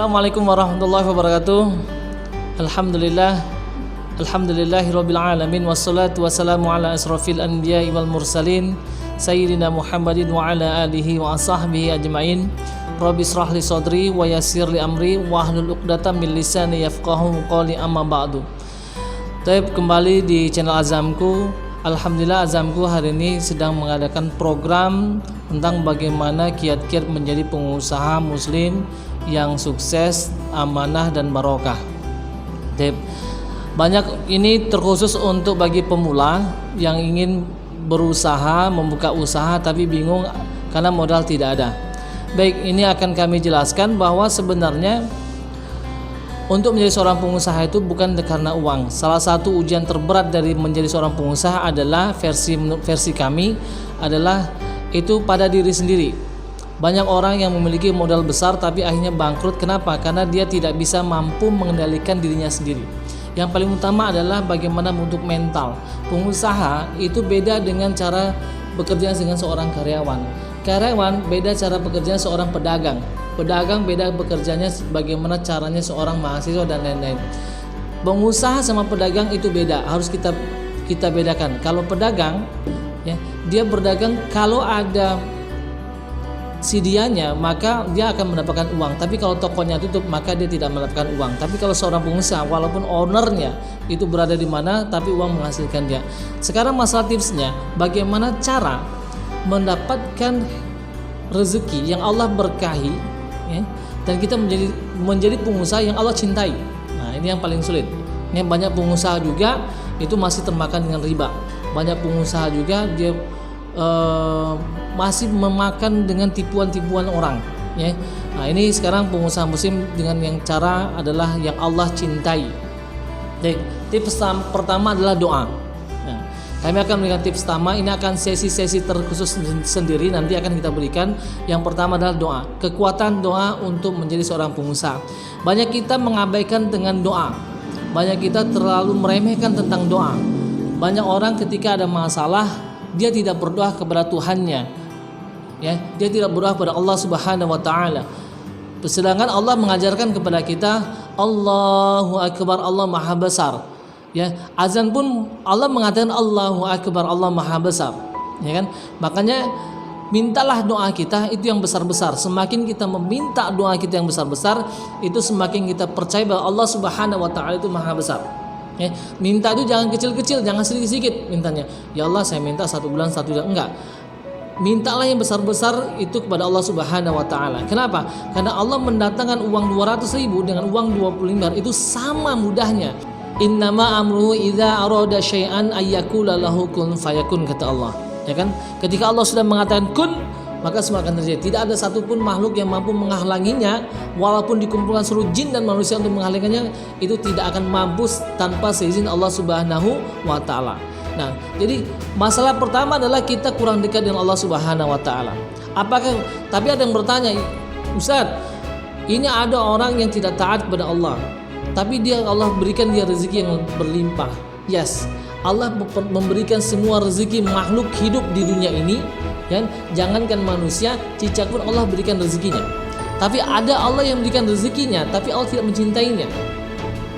Assalamualaikum warahmatullahi wabarakatuh. Alhamdulillahirabbil alamin wassalatu wassalamu ala asrofil anbiya'i wal mursalin sayyidina Muhammadin wa ala alihi wa sahbihi ajmain. Rabbi shrah li sadri wa yassir li amri wa hlul 'uqdatam min lisani yafqahu qawli, amma ba'du. Taib, kembali di channel Azamku. Alhamdulillah, Azamku hari ini sedang mengadakan program tentang bagaimana kiat-kiat menjadi pengusaha muslim yang sukses, amanah dan barokah. Banyak ini terkhusus untuk bagi pemula yang ingin berusaha, membuka usaha tapi bingung karena modal tidak ada. Baik, ini akan kami jelaskan bahwa sebenarnya untuk menjadi seorang pengusaha itu bukan karena uang. Salah satu ujian terberat dari menjadi seorang pengusaha adalah versi kami adalah itu pada diri sendiri. Banyak orang yang memiliki modal besar tapi akhirnya bangkrut. Kenapa? Karena dia tidak bisa mampu mengendalikan dirinya sendiri. Yang paling utama adalah bagaimana untuk mental. Pengusaha itu beda dengan cara bekerja dengan seorang karyawan. Karyawan beda cara bekerja seorang pedagang. Pedagang beda bekerjanya bagaimana caranya seorang mahasiswa dan lain-lain. Pengusaha sama pedagang itu beda, harus kita bedakan. Kalau pedagang ya, dia berdagang kalau ada sidianya maka dia akan mendapatkan uang. Tapi kalau tokonya tutup maka dia tidak mendapatkan uang. Tapi kalau seorang pengusaha walaupun ownernya itu berada di mana tapi uang menghasilkan dia. Sekarang masalah tipsnya, bagaimana cara mendapatkan rezeki yang Allah berkahi ya, dan kita menjadi pengusaha yang Allah cintai. Nah, ini yang paling sulit. Ini banyak pengusaha juga itu masih termakan dengan riba. Banyak pengusaha juga dia masih memakan dengan tipuan-tipuan orang ya. Nah, ini sekarang pengusaha muslim dengan yang cara adalah yang Allah cintai. Jadi, tips pertama adalah doa. Nah, kami akan memberikan tips pertama. Ini akan sesi-sesi terkhusus sendiri nanti akan kita berikan. Yang pertama adalah doa. Kekuatan doa untuk menjadi seorang pengusaha. Banyak kita mengabaikan dengan doa. Banyak kita terlalu meremehkan tentang doa. Banyak orang ketika ada masalah dia tidak berdoa kepada Tuhannya. Ya, dia tidak berdoa kepada Allah Subhanahu wa taala. Sedangkan Allah mengajarkan kepada kita Allahu Akbar, Allah Maha Besar. Ya, azan pun Allah mengatakan Allahu Akbar, Allah Maha Besar. Ya kan? Makanya mintalah doa kita itu yang besar-besar. Semakin kita meminta doa kita yang besar-besar, itu semakin kita percaya bahwa Allah Subhanahu wa taala itu Maha Besar. Ya, minta itu jangan kecil-kecil, jangan sedikit-sedikit mintanya. Ya Allah, saya minta 1 bulan 1 bulan, enggak. Mintalah yang besar-besar itu kepada Allah Subhanahu wa taala. Kenapa? Karena Allah mendatangkan uang 200.000 dengan uang 25 itu sama mudahnya. Innama amruhu idza arada syai'an ayyakula lahu kun fayakun, kata Allah. Ya kan? Ketika Allah sudah mengatakan kun, maka semua akan terjadi. Tidak ada satupun makhluk yang mampu menghalanginya. Walaupun dikumpulkan seluruh jin dan manusia untuk menghalanginya, itu tidak akan mampu tanpa seizin Allah Subhanahu wa taala. Nah, jadi masalah pertama adalah kita kurang dekat dengan Allah Subhanahu wa taala. Tapi ada yang bertanya, Ustaz, ini ada orang yang tidak taat kepada Allah, tapi Allah berikan dia rezeki yang berlimpah. Yes, Allah memberikan semua rezeki makhluk hidup di dunia ini. Kan? Jangankan manusia, cicak pun Allah berikan rezekinya. Tapi ada Allah yang berikan rezekinya, tapi Allah tidak mencintainya.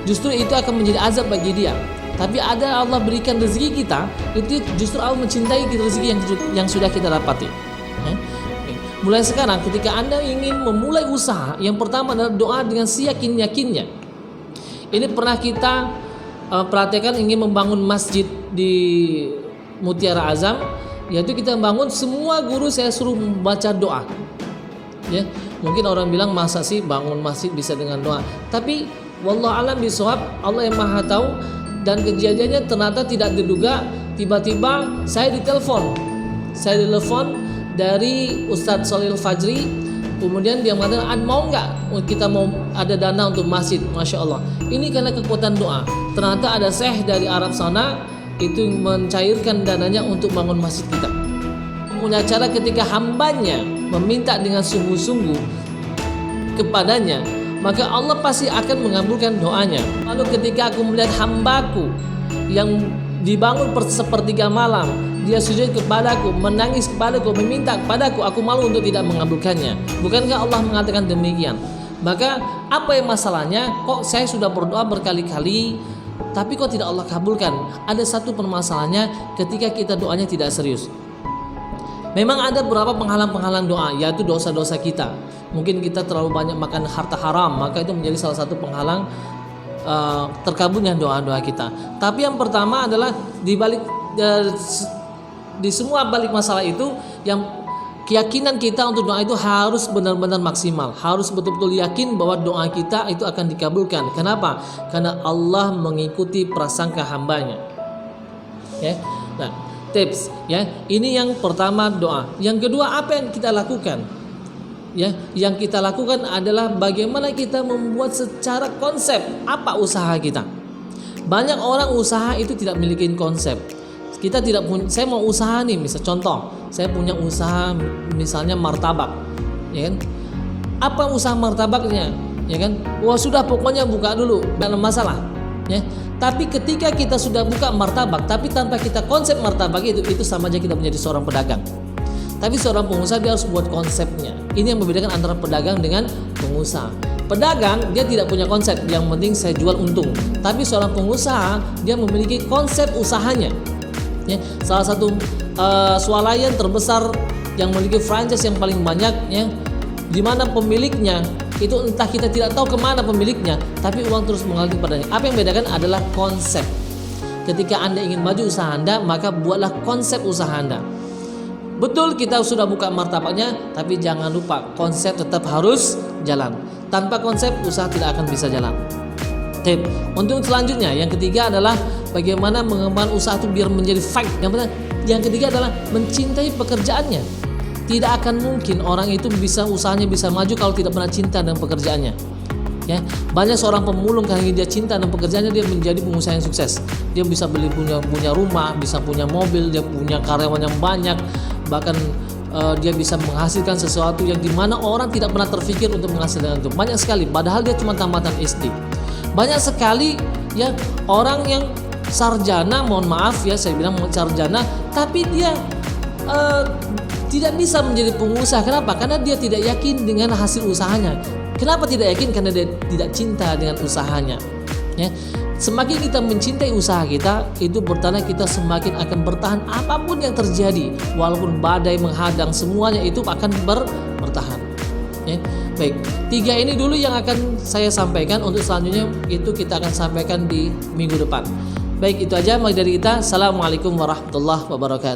Justru itu akan menjadi azab bagi dia. Tapi ada Allah berikan rezeki kita, itu justru Allah mencintai rezeki yang sudah kita dapati. Mulai sekarang, ketika Anda ingin memulai usaha, yang pertama adalah doa dengan seyakin-yakinnya. Ini pernah kita perhatikan, ingin membangun masjid di Mutiara Azam. Yaitu kita bangun, semua guru saya suruh membaca doa. Ya, mungkin orang bilang masa sih bangun masjid bisa dengan doa. Tapi wallahu alam bisawab, Allah yang Maha tahu. Dan kejadiannya ternyata tidak diduga. Tiba-tiba saya ditelepon dari Ustadz Sholil Fajri. Kemudian dia mengatakan, mau nggak kita mau ada dana untuk masjid? Masya Allah. Ini karena kekuatan doa. Ternyata ada syekh dari Arab sana itu mencairkan dananya untuk bangun masjid kita. Punya cara ketika hambanya meminta dengan sungguh-sungguh kepadanya, maka Allah pasti akan mengabulkan doanya. Lalu ketika aku melihat hambaku yang dibangun sepertiga malam, dia sujud kepadaku, menangis kepadaku, meminta kepadaku, aku malu untuk tidak mengabulkannya. Bukankah Allah mengatakan demikian? Maka apa yang masalahnya? Kok saya sudah berdoa berkali-kali tapi kok tidak Allah kabulkan? Ada satu permasalahannya ketika kita doanya tidak serius. Memang ada beberapa penghalang-penghalang doa, yaitu dosa-dosa kita. Mungkin kita terlalu banyak makan harta haram, maka itu menjadi salah satu penghalang terkabulnya doa-doa kita. Tapi yang pertama adalah di semua balik masalah itu, yang keyakinan kita untuk doa itu harus benar-benar maksimal, harus betul-betul yakin bahwa doa kita itu akan dikabulkan. Kenapa? Karena Allah mengikuti prasangka hambanya. Ya, nah, tips ya, ini yang pertama doa. Yang kedua, apa yang kita lakukan? Ya, yang kita lakukan adalah bagaimana kita membuat secara konsep apa usaha kita. Banyak orang usaha itu tidak memiliki konsep. Kita tidak punya, saya mau usaha nih, misal contoh, saya punya usaha misalnya martabak, ya kan? Apa usaha martabaknya, ya kan? Wah sudah, pokoknya buka dulu, tidak ada masalah, ya. Tapi ketika kita sudah buka martabak, tapi tanpa kita konsep martabak itu sama aja kita menjadi seorang pedagang. Tapi seorang pengusaha dia harus buat konsepnya. Ini yang membedakan antara pedagang dengan pengusaha. Pedagang dia tidak punya konsep, yang penting saya jual untung. Tapi seorang pengusaha dia memiliki konsep usahanya. Ya, salah satu swalayan terbesar yang memiliki franchise yang paling banyak, ya, di mana pemiliknya itu entah kita tidak tahu kemana pemiliknya, tapi uang terus mengalir padanya. Apa yang membedakan adalah konsep. Ketika Anda ingin maju usaha Anda, maka buatlah konsep usaha Anda. Betul kita sudah buka martabaknya, tapi jangan lupa konsep tetap harus jalan. Tanpa konsep usaha tidak akan bisa jalan. Tip. Untuk selanjutnya, yang ketiga adalah bagaimana mengembangkan usaha itu biar menjadi fight. Yang ketiga adalah mencintai pekerjaannya. Tidak akan mungkin orang itu usahanya bisa maju kalau tidak pernah cinta dengan pekerjaannya. Ya, banyak seorang pemulung karena dia cinta dengan pekerjaannya, dia menjadi pengusaha yang sukses. Dia bisa punya rumah, bisa punya mobil, dia punya karyawan yang banyak, bahkan dia bisa menghasilkan sesuatu yang dimana orang tidak pernah terfikir untuk menghasilkan itu. Banyak sekali, padahal dia cuma tamatan SD. Banyak sekali ya orang yang sarjana, mohon maaf ya saya bilang sarjana, tapi dia tidak bisa menjadi pengusaha. Kenapa? Karena dia tidak yakin dengan hasil usahanya. Kenapa tidak yakin? Karena dia tidak cinta dengan usahanya. Ya, semakin kita mencintai usaha kita, itu bertanda kita semakin akan bertahan apapun yang terjadi, walaupun badai menghadang, semuanya itu akan bertahan. Ya, baik, 3 ini dulu yang akan saya sampaikan. Untuk selanjutnya itu kita akan sampaikan di minggu depan. Baik, itu aja dari kita. Assalamualaikum warahmatullahi wabarakatuh.